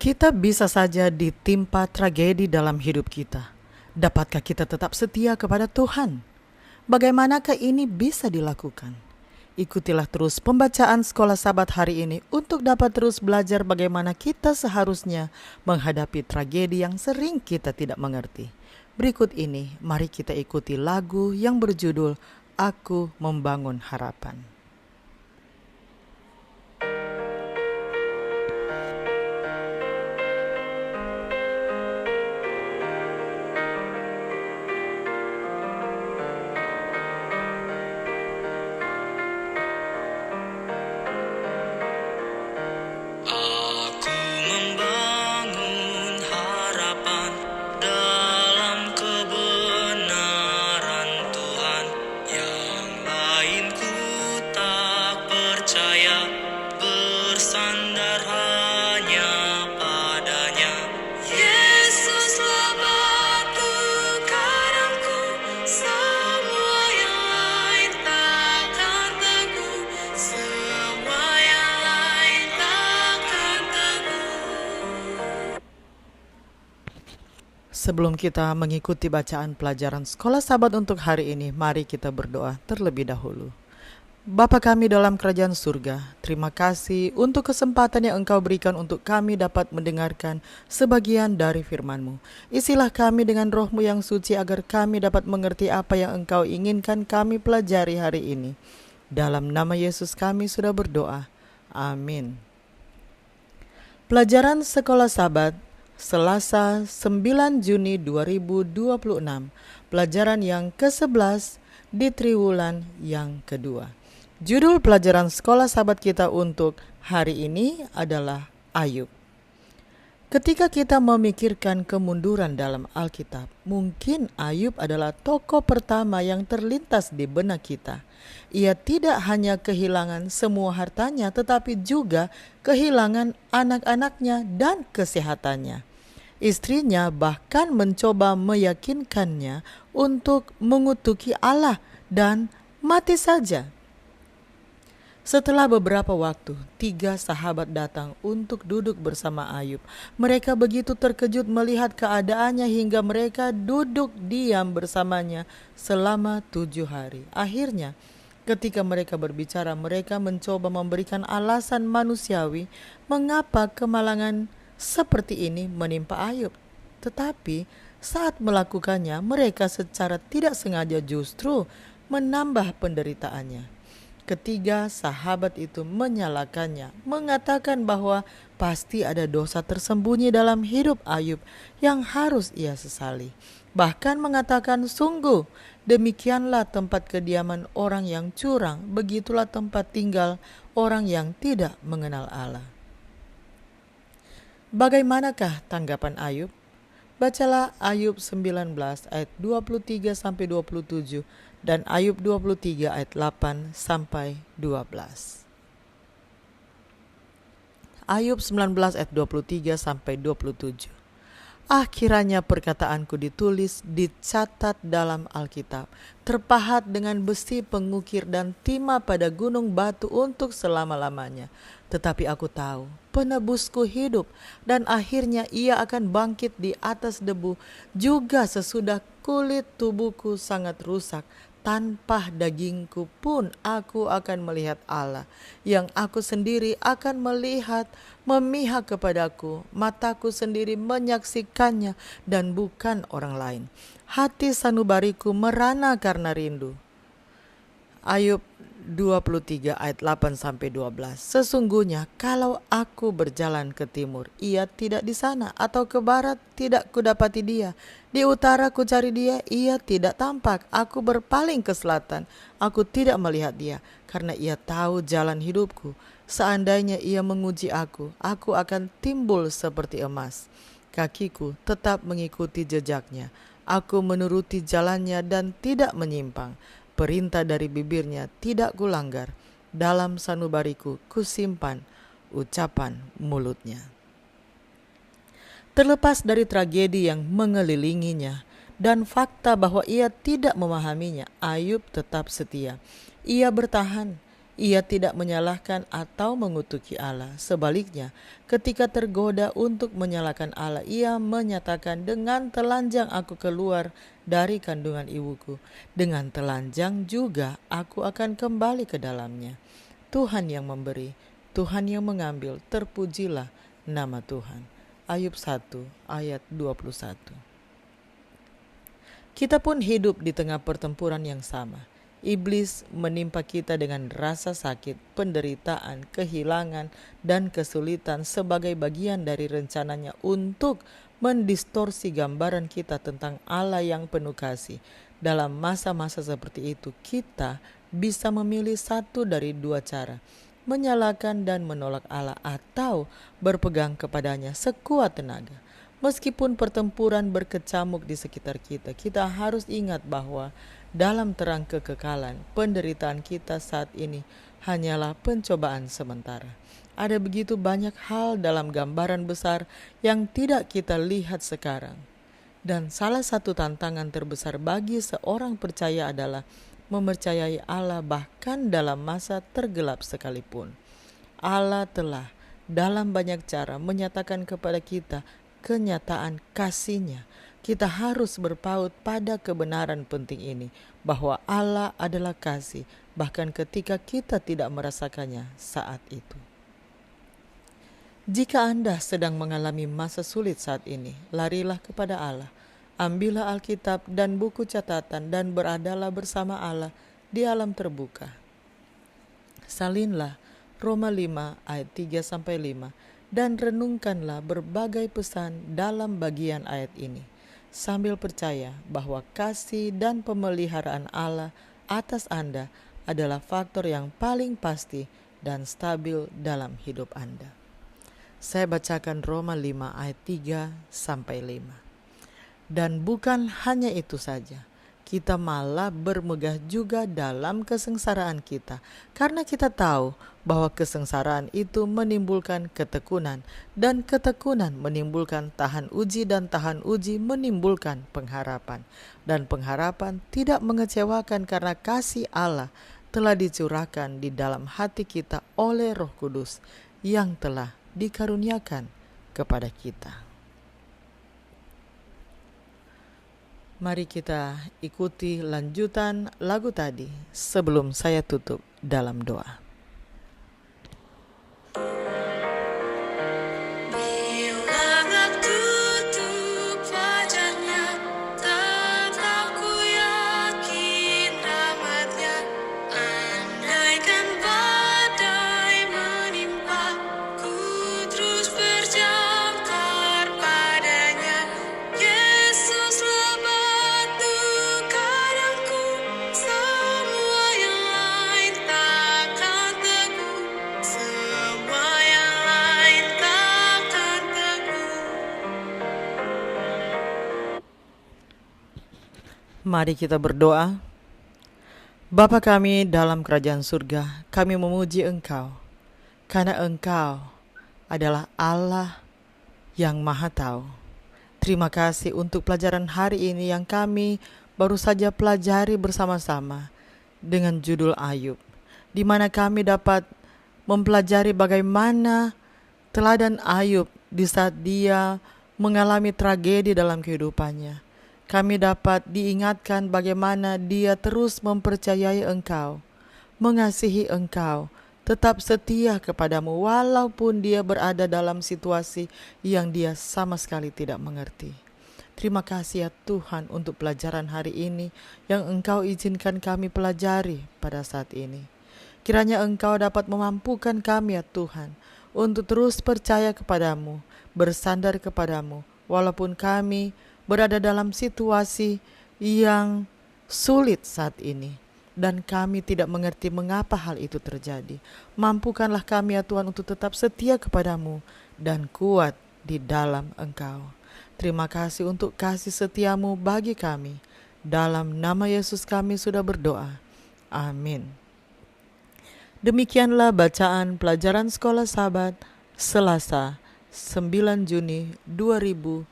Kita bisa saja ditimpa tragedi dalam hidup kita. Dapatkah kita tetap setia kepada Tuhan? Bagaimanakah ini bisa dilakukan? Ikutilah terus pembacaan Sekolah Sabat hari ini untuk dapat terus belajar bagaimana kita seharusnya menghadapi tragedi yang sering kita tidak mengerti. Berikut ini, mari kita ikuti lagu yang berjudul Aku Membangun Harapan. Aku membangun harapan dalam kebenaran Tuhan. Yang lain ku tak percaya, bersandar hanya padanya. Yesuslah batu karangku, semua yang lain takkan teguh, semua yang lain takkan teguh. Sebelum kita mengikuti bacaan pelajaran Sekolah Sabat untuk hari ini, mari kita berdoa terlebih dahulu. Bapa kami dalam kerajaan surga, terima kasih untuk kesempatan yang Engkau berikan untuk kami dapat mendengarkan sebagian dari firman-Mu. Isilah kami dengan Roh-Mu yang suci agar kami dapat mengerti apa yang Engkau inginkan kami pelajari hari ini. Dalam nama Yesus kami sudah berdoa. Amin. Pelajaran Sekolah Sabat Selasa 9 Juni 2026. Pelajaran yang ke-11 di triwulan yang kedua. Judul pelajaran Sekolah Sabat kita untuk hari ini adalah Ayub. Ketika kita memikirkan kemunduran dalam Alkitab, mungkin Ayub adalah tokoh pertama yang terlintas di benak kita. Ia tidak hanya kehilangan semua hartanya, tetapi juga kehilangan anak-anaknya dan kesehatannya. Istrinya bahkan mencoba meyakinkannya untuk mengutuki Allah dan mati saja. Setelah beberapa waktu, 3 sahabat datang untuk duduk bersama Ayub. Mereka begitu terkejut melihat keadaannya hingga mereka duduk diam bersamanya selama 7 hari. Akhirnya, ketika mereka berbicara, mereka mencoba memberikan alasan manusiawi mengapa kemalangan seperti ini menimpa Ayub. Tetapi saat melakukannya, mereka secara tidak sengaja justru menambah penderitaannya. Ketiga sahabat itu menyalahkannya, mengatakan bahwa pasti ada dosa tersembunyi dalam hidup Ayub yang harus ia sesali. Bahkan mengatakan, sungguh demikianlah tempat kediaman orang yang curang, begitulah tempat tinggal orang yang tidak mengenal Allah. Bagaimanakah tanggapan Ayub? Bacalah Ayub 19 ayat 23 sampai 27 dan Ayub 23 ayat 8 sampai 12. Ayub 19 ayat 23 sampai 27. Kiranya perkataanku ditulis, dicatat dalam Alkitab, terpahat dengan besi pengukir dan timah pada gunung batu untuk selama-lamanya. Tetapi aku tahu, penebusku hidup, dan akhirnya ia akan bangkit di atas debu, juga sesudah kulit tubuhku sangat rusak. Tanpa dagingku pun aku akan melihat Allah, yang aku sendiri akan melihat memihak kepadaku. Mataku sendiri menyaksikannya dan bukan orang lain. Hati sanubariku merana karena rindu. Ayub 23 ayat 8 sampai 12. Sesungguhnya kalau aku berjalan ke timur, ia tidak di sana, atau ke barat, tidak kudapati dia. Di utara ku cari dia, ia tidak tampak. Aku berpaling ke selatan, aku tidak melihat dia, karena ia tahu jalan hidupku. Seandainya ia menguji aku akan timbul seperti emas. Kakiku tetap mengikuti jejaknya. Aku menuruti jalannya dan tidak menyimpang. Perintah dari bibirnya tidak kulanggar. Dalam sanubariku kusimpan ucapan mulutnya. Terlepas dari tragedi yang mengelilinginya dan fakta bahwa ia tidak memahaminya, Ayub tetap setia. Ia bertahan. Ia tidak menyalahkan atau mengutuki Allah. Sebaliknya, ketika tergoda untuk menyalahkan Allah, ia menyatakan, dengan telanjang aku keluar dari kandungan ibuku. Dengan telanjang juga aku akan kembali ke dalamnya. Tuhan yang memberi, Tuhan yang mengambil, terpujilah nama Tuhan. Ayub 1 ayat 21. Kita pun hidup di tengah pertempuran yang sama. Iblis menimpa kita dengan rasa sakit, penderitaan, kehilangan, dan kesulitan sebagai bagian dari rencananya untuk mendistorsi gambaran kita tentang Allah yang penuh kasih. Dalam masa-masa seperti itu, kita bisa memilih satu dari dua cara: menyalahkan dan menolak Allah, atau berpegang kepadanya sekuat tenaga. Meskipun pertempuran berkecamuk di sekitar kita, kita harus ingat bahwa dalam terang kekekalan, penderitaan kita saat ini hanyalah pencobaan sementara. Ada begitu banyak hal dalam gambaran besar yang tidak kita lihat sekarang. Dan salah satu tantangan terbesar bagi seorang percaya adalah mempercayai Allah bahkan dalam masa tergelap sekalipun. Allah telah dalam banyak cara menyatakan kepada kita kenyataan kasih-Nya. Kita harus berpaut pada kebenaran penting ini, bahwa Allah adalah kasih, bahkan ketika kita tidak merasakannya saat itu. Jika Anda sedang mengalami masa sulit saat ini, larilah kepada Allah. Ambillah Alkitab dan buku catatan dan beradalah bersama Allah di alam terbuka. Salinlah Roma 5 ayat 3-5 dan renungkanlah berbagai pesan dalam bagian ayat ini, sambil percaya bahwa kasih dan pemeliharaan Allah atas Anda adalah faktor yang paling pasti dan stabil dalam hidup Anda. Saya bacakan Roma 5 ayat 3-5. Dan bukan hanya itu saja, kita malah bermegah juga dalam kesengsaraan kita, karena kita tahu bahwa kesengsaraan itu menimbulkan ketekunan, dan ketekunan menimbulkan tahan uji, dan tahan uji menimbulkan pengharapan. Dan pengharapan tidak mengecewakan karena kasih Allah telah dicurahkan di dalam hati kita oleh Roh Kudus yang telah dikaruniakan kepada kita. Mari kita ikuti lanjutan lagu tadi sebelum saya tutup dalam doa. Mari kita berdoa. Bapa kami dalam kerajaan surga, kami memuji Engkau, karena Engkau adalah Allah yang Maha Tahu. Terima kasih untuk pelajaran hari ini yang kami baru saja pelajari bersama-sama dengan judul Ayub, di mana kami dapat mempelajari bagaimana teladan Ayub di saat dia mengalami tragedi dalam kehidupannya. Kami dapat diingatkan bagaimana dia terus mempercayai Engkau, mengasihi Engkau, tetap setia kepadamu walaupun dia berada dalam situasi yang dia sama sekali tidak mengerti. Terima kasih ya Tuhan untuk pelajaran hari ini yang Engkau izinkan kami pelajari pada saat ini. Kiranya Engkau dapat memampukan kami ya Tuhan untuk terus percaya kepadamu, bersandar kepadamu, walaupun kami berada dalam situasi yang sulit saat ini dan kami tidak mengerti mengapa hal itu terjadi. Mampukanlah kami ya Tuhan untuk tetap setia kepadamu dan kuat di dalam Engkau. Terima kasih untuk kasih setiamu bagi kami. Dalam nama Yesus kami sudah berdoa. Amin. Demikianlah bacaan pelajaran Sekolah Sabat Selasa 9 Juni 2026.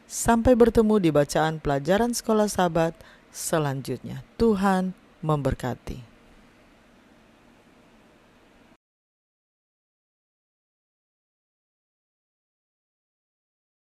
Sampai bertemu di bacaan pelajaran Sekolah Sabat selanjutnya. Tuhan memberkati.